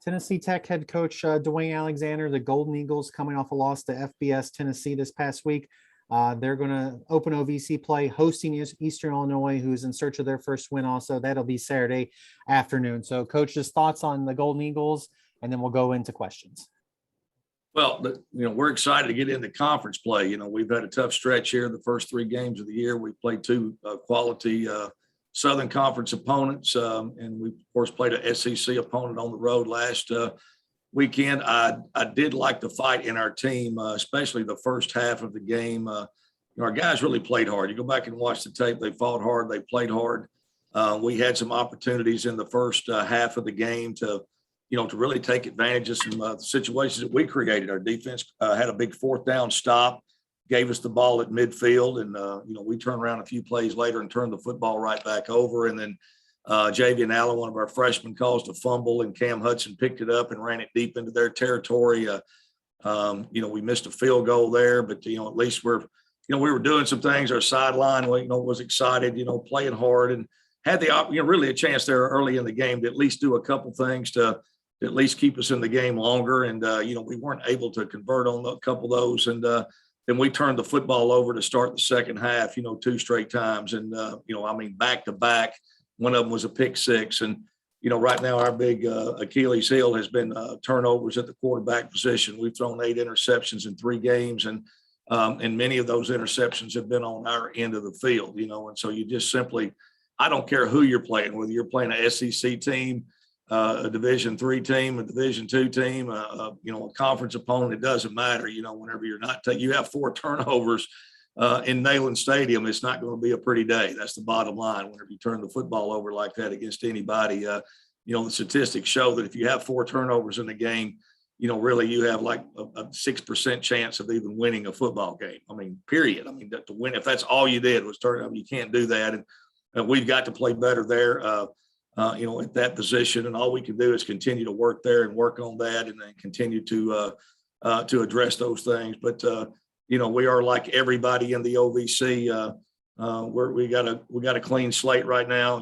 Tennessee Tech head coach Dewayne Alexander, the Golden Eagles, coming off a loss to FBS Tennessee this past week. They're going to open OVC play, hosting Eastern Illinois, who's in search of their first win also. That'll be Saturday afternoon. So, Coach, just thoughts on the Golden Eagles, and then we'll go into questions. Well, we're excited to get into conference play. We've had a tough stretch here. The first 3 games of the year, we played 2 quality Southern Conference opponents, and we, of course, played an SEC opponent on the road last weekend. I did like the fight in our team, especially the first half of the game. Our guys really played hard. You go back and watch the tape. They fought hard. They played hard. We had some opportunities in the first half of the game to really take advantage of some situations that we created. Our defense had a big 4th down stop, gave us the ball at midfield, and we turned around a few plays later and turned the football right back over. And then Javian Allen, one of our freshmen, caused a fumble, and Cam Hudson picked it up and ran it deep into their territory. We missed a field goal there, but at least we were doing some things. Our sideline, was excited, playing hard, and had the really a chance there early in the game to at least do a couple things to at least keep us in the game longer. And we weren't able to convert on a couple of those, and then we turned the football over to start the second half. 2 straight times, and back to back. One of them was a pick 6. And, right now our big Achilles heel has been turnovers at the quarterback position. We've thrown 8 interceptions in 3 games, and many of those interceptions have been on our end of the field, and so you just simply, I don't care who you're playing, whether you're playing an SEC team, a Division III team, a Division II team, a conference opponent, it doesn't matter. Whenever you're not, you have 4 turnovers in Neyland Stadium, it's not going to be a pretty day. That's the bottom line. Whenever you turn the football over like that against anybody, the statistics show that if you have 4 turnovers in a game, really you have like a 6% chance of even winning a football game. Period. To win, if that's all you did was turn, you can't do that. And we've got to play better there, at that position. And all we can do is continue to work there and work on that, and then continue to address those things. But, we are like everybody in the OVC. We got a clean slate right now.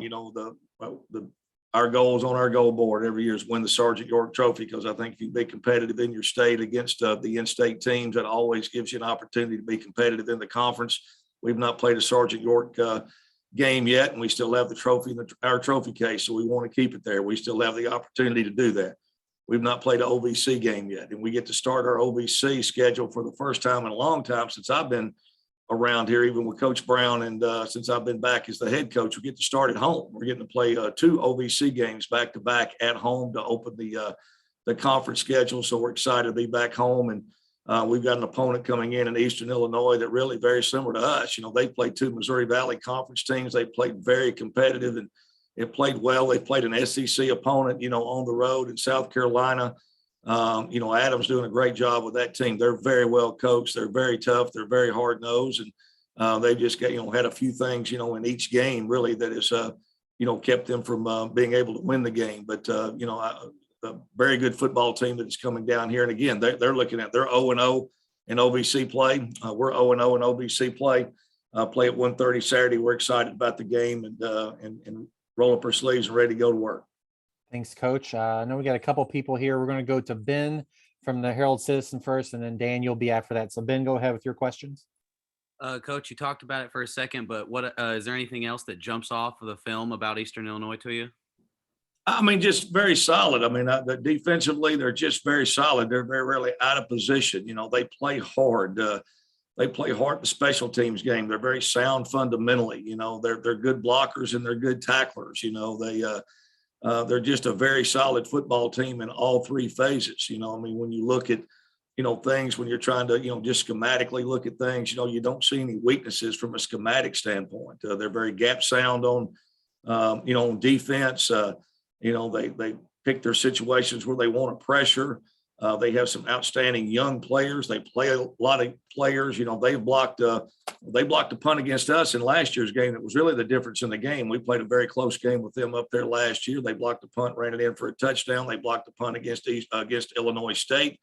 Our goals on our goal board every year is win the Sergeant York Trophy, because I think if you be competitive in your state against the in-state teams, that always gives you an opportunity to be competitive in the conference. We've not played a Sergeant York game yet, and we still have the trophy in our trophy case, so we want to keep it there. We still have the opportunity to do that. We've not played an OVC game yet, and we get to start our OVC schedule for the first time in a long time since I've been around here, even with Coach Brown, and since I've been back as the head coach. We get to start at home. We're getting to play 2 OVC games back to back at home to open the conference schedule. So we're excited to be back home, and we've got an opponent coming in Eastern Illinois that really very similar to us. They played 2 Missouri Valley Conference teams. They played very competitive, and it played well. They played an SEC opponent, on the road in South Carolina. Adam's doing a great job with that team. They're very well coached. They're very tough. They're very hard nosed, and they just got, had a few things, in each game really that has, kept them from being able to win the game. But a very good football team that is coming down here. And again, they're looking at, they're 0-0 in OVC play. We're 0-0 in OVC play. Play at 1:30 Saturday. We're excited about the game, and roll up our sleeves and ready to go to work. Thanks, Coach. I know we got a couple people here. We're going to go to Ben from the Herald Citizen first, and then Dan, you'll be after that. So Ben, go ahead with your questions. Coach, you talked about it for a second, but what is there anything else that jumps off of the film about Eastern Illinois to you? Just very solid. Defensively, they're just very solid. They're very rarely out of position. They play hard. They play hard the special teams game. They're very sound fundamentally. They're good blockers and they're good tacklers. They're just a very solid football team in all 3 phases. When you look at, things, when you're trying to, just schematically look at things, you don't see any weaknesses from a schematic standpoint. They're very gap sound on defense. They pick their situations where they want to pressure. They have some outstanding young players. They play a lot of players. They blocked a punt against us in last year's game. That was really the difference in the game. We played a very close game with them up there last year. They blocked a punt, ran it in for a touchdown. They blocked a punt against Illinois State.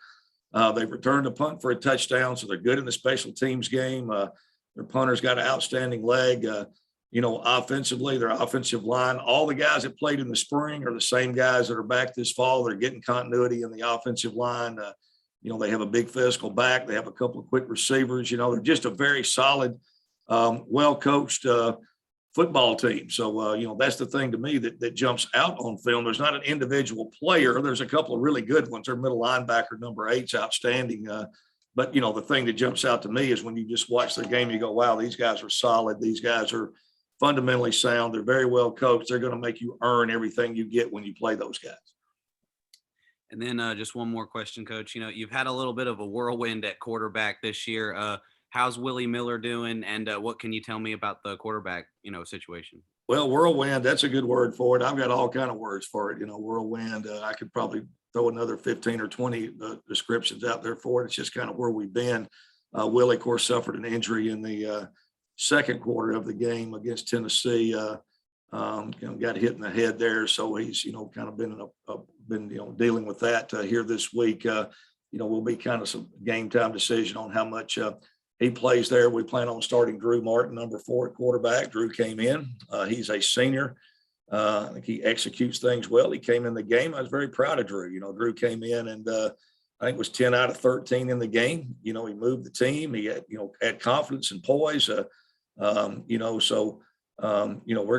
They've returned a punt for a touchdown, so they're good in the special teams game. Their punter's got an outstanding leg. offensively, their offensive line, all the guys that played in the spring are the same guys that are back this fall. They're getting continuity in the offensive line. They have a big physical back. They have a couple of quick receivers. They're just a very solid, well-coached football team. So, that's the thing to me that jumps out on film. There's not an individual player. There's a couple of really good ones. Their middle linebacker, number 8's outstanding. But the thing that jumps out to me is when you just watch their game, you go, wow, these guys are solid. These guys are fundamentally sound. They're very well coached. They're going to make you earn everything you get when you play those guys. And then just one more question, Coach. You've had a little bit of a whirlwind at quarterback this year. How's Willie Miller doing? And what can you tell me about the quarterback, situation? Well, whirlwind, that's a good word for it. I've got all kind of words for it. Whirlwind, I could probably throw another 15 or 20 descriptions out there for it. It's just kind of where we've been. Willie, of course, suffered an injury in the second quarter of the game against Tennessee. Got hit in the head there. So he's, kind of been dealing with that here this week. Will be kind of some game time decision on how much he plays there. We plan on starting Drew Martin, number 4 at quarterback. Drew came in. He's a senior. I think he executes things well. He came in the game. I was very proud of Drew. Drew came in and I think it was 10 out of 13 in the game. He moved the team. He had confidence and poise. We're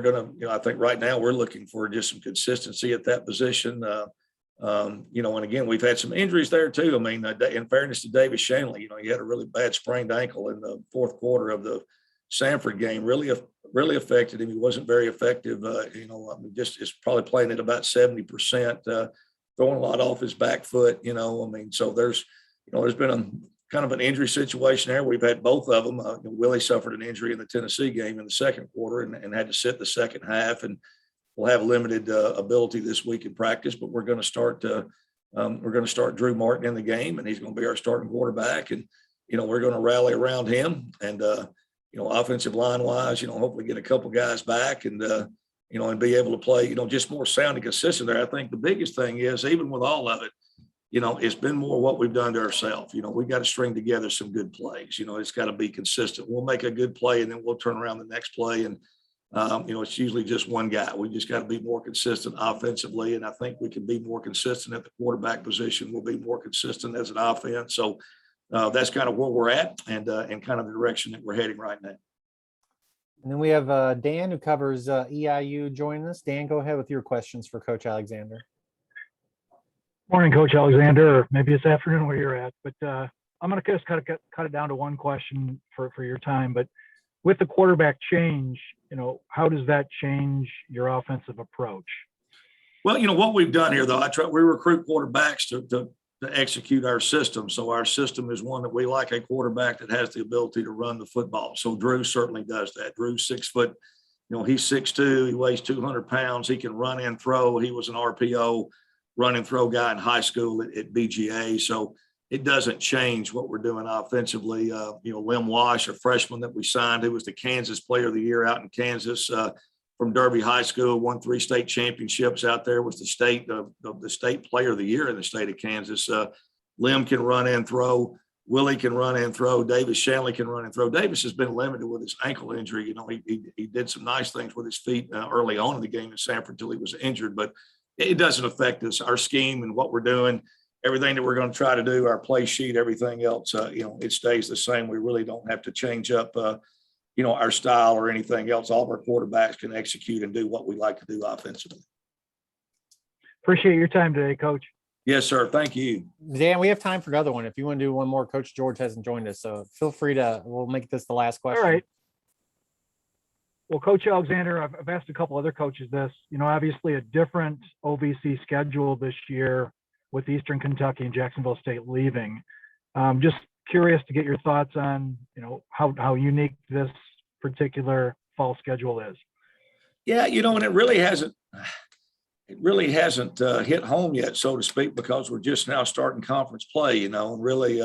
going to, I think right now we're looking for just some consistency at that position. And again, we've had some injuries there too. I mean, in fairness to Davis Shanley, he had a really bad sprained ankle in the fourth quarter of the Sanford game. Really affected him. He wasn't very effective. Just is probably playing at about 70%, throwing a lot off his back foot. So there's been a kind of an injury situation there. We've had both of them. Willie suffered an injury in the Tennessee game in the second quarter and had to sit the second half, and we'll have limited ability this week in practice. But we're going to start Drew Martin in the game, and he's going to be our starting quarterback. And we're going to rally around him, and offensive line wise, hopefully get a couple guys back and and be able to play just more sound and consistent there. I think the biggest thing is, even with all of it, it's been more what we've done to ourselves. We've got to string together some good plays. It's got to be consistent. We'll make a good play and then we'll turn around the next play. And, it's usually just one guy. We just got to be more consistent offensively. And I think we can be more consistent at the quarterback position. We'll be more consistent as an offense. So that's kind of where we're at and kind of the direction that we're heading right now. And then we have Dan, who covers EIU, joining us. Dan, go ahead with your questions for Coach Alexander. Morning, Coach Alexander, or maybe it's afternoon where you're at, but I'm going to just cut it down to one question for your time. But with the quarterback change, how does that change your offensive approach? Well, what we've done here, though, we recruit quarterbacks to execute our system. So our system is one that we like a quarterback that has the ability to run the football. So Drew certainly does that. Drew's 6 foot, he's 6'2", he weighs 200 pounds. He can run and throw. He was an RPO run and throw guy in high school at BGA. So it doesn't change what we're doing offensively. Lim Wash, a freshman that we signed, who was the Kansas Player of the Year out in Kansas from Derby High School, won 3 state championships out there, was the state Player of the Year in the state of Kansas. Lim can run and throw. Willie can run and throw. Davis Shanley can run and throw. Davis has been limited with his ankle injury. He did some nice things with his feet early on in the game in Sanford until he was injured, but it doesn't affect us, our scheme and what we're doing, everything that we're going to try to do, our play sheet, everything else, it stays the same. We really don't have to change up, our style or anything else. All of our quarterbacks can execute and do what we like to do offensively. Appreciate your time today, Coach. Yes, sir. Thank you. Dan, we have time for another one. If you want to do one more, Coach George hasn't joined us, so feel free we'll make this the last question. All right. Well, Coach Alexander, I've asked a couple other coaches this, obviously a different OVC schedule this year with Eastern Kentucky and Jacksonville State leaving. Just curious to get your thoughts on, how unique this particular fall schedule is. Yeah, and it really hasn't hit home yet, so to speak, because we're just now starting conference play, and really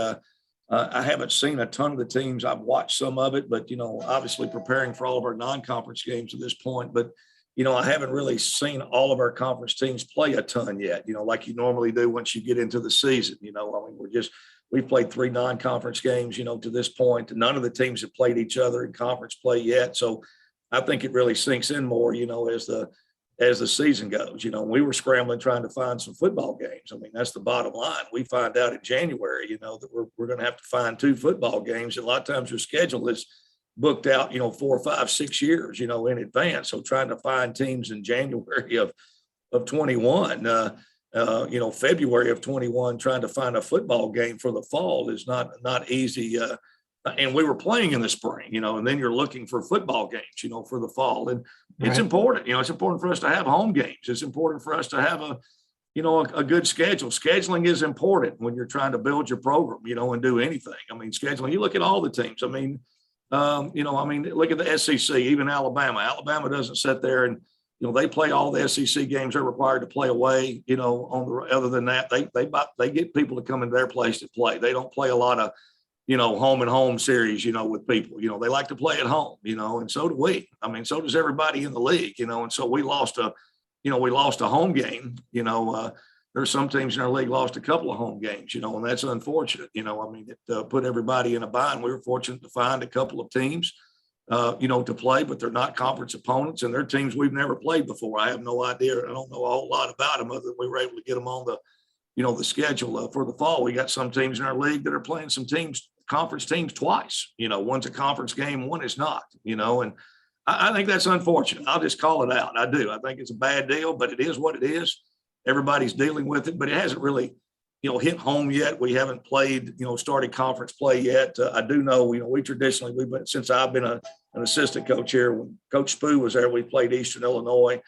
I haven't seen a ton of the teams. I've watched some of it, but, obviously preparing for all of our non-conference games at this point. But, I haven't really seen all of our conference teams play a ton yet, like you normally do once you get into the season. We've played 3 non-conference games, to this point. None of the teams have played each other in conference play yet. So I think it really sinks in more, as the season goes. We were scrambling trying to find some football games. I mean, that's the bottom line. We find out in January, that we're going to have to find 2 football games. And a lot of times your schedule is booked out, 4, 5, 6 years, in advance. So trying to find teams in January of 21, February of 21, trying to find a football game for the fall is not easy. And we were playing in the spring, and then you're looking for football games, for the fall. And it's Right. important, it's important for us to have home games. It's important for us to have a good schedule. Scheduling is important when you're trying to build your program, and do anything. I mean, scheduling, you look at all the teams. I mean, look at the SEC, even Alabama. Alabama doesn't sit there and, they play all the SEC games they're required to play away, other than that, they get people to come into their place to play. They don't play a lot of, home and home series, with people, they like to play at home, and so do we. I mean, so does everybody in the league, and so we lost a home game, there's some teams in our league lost a couple of home games, and that's unfortunate. It put everybody in a bind. We were fortunate to find a couple of teams, to play, but they're not conference opponents, and they're teams we've never played before. I have no idea. I don't know a whole lot about them other than we were able to get them on the schedule for the fall. We got some teams in our league that are playing some conference teams twice. One's a conference game, one is not, and I think that's unfortunate. I'll just call it out. I do. I think it's a bad deal, but it is what it is. Everybody's dealing with it, but it hasn't really, hit home yet. We haven't played, started conference play yet. I do know, we traditionally, since I've been an assistant coach here, when Coach Spoo was there, we played Eastern Illinois.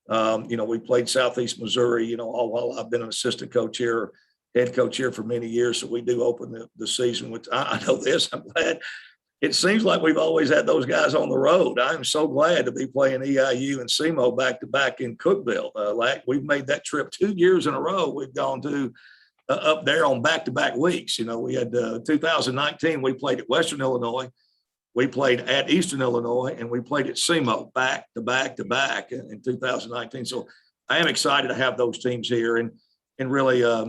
We played Southeast Missouri, all while I've been an assistant coach here, head coach here for many years. So we do open the season with, I know this, I'm glad. It seems like we've always had those guys on the road. I'm so glad to be playing EIU and SEMO back to back in Cookeville. We've made that trip 2 years in a row. We've gone to up there on back-to-back weeks. We had 2019, we played at Western Illinois. We played at Eastern Illinois, and we played at SEMO back to back to back in 2019. So I am excited to have those teams here. And really, I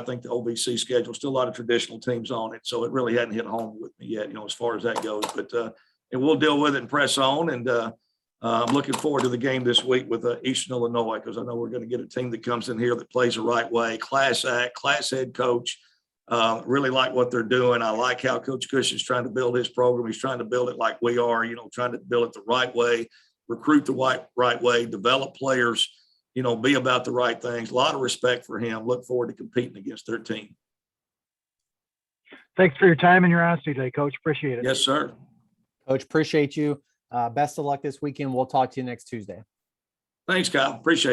think the OVC schedule, still a lot of traditional teams on it. So it really hadn't hit home with me yet, as far as that goes. But and we'll deal with it and press on. And I'm looking forward to the game this week with Eastern Illinois, because I know we're going to get a team that comes in here that plays the right way, class act, class head coach. Really like what they're doing. I like how Coach Cush is trying to build his program. He's trying to build it like we are, trying to build it the right way, recruit the right way, develop players, be about the right things. A lot of respect for him. Look forward to competing against their team. Thanks for your time and your honesty today, Coach. Appreciate it. Yes, sir. Coach, appreciate you. Best of luck this weekend. We'll talk to you next Tuesday. Thanks, Kyle. Appreciate it.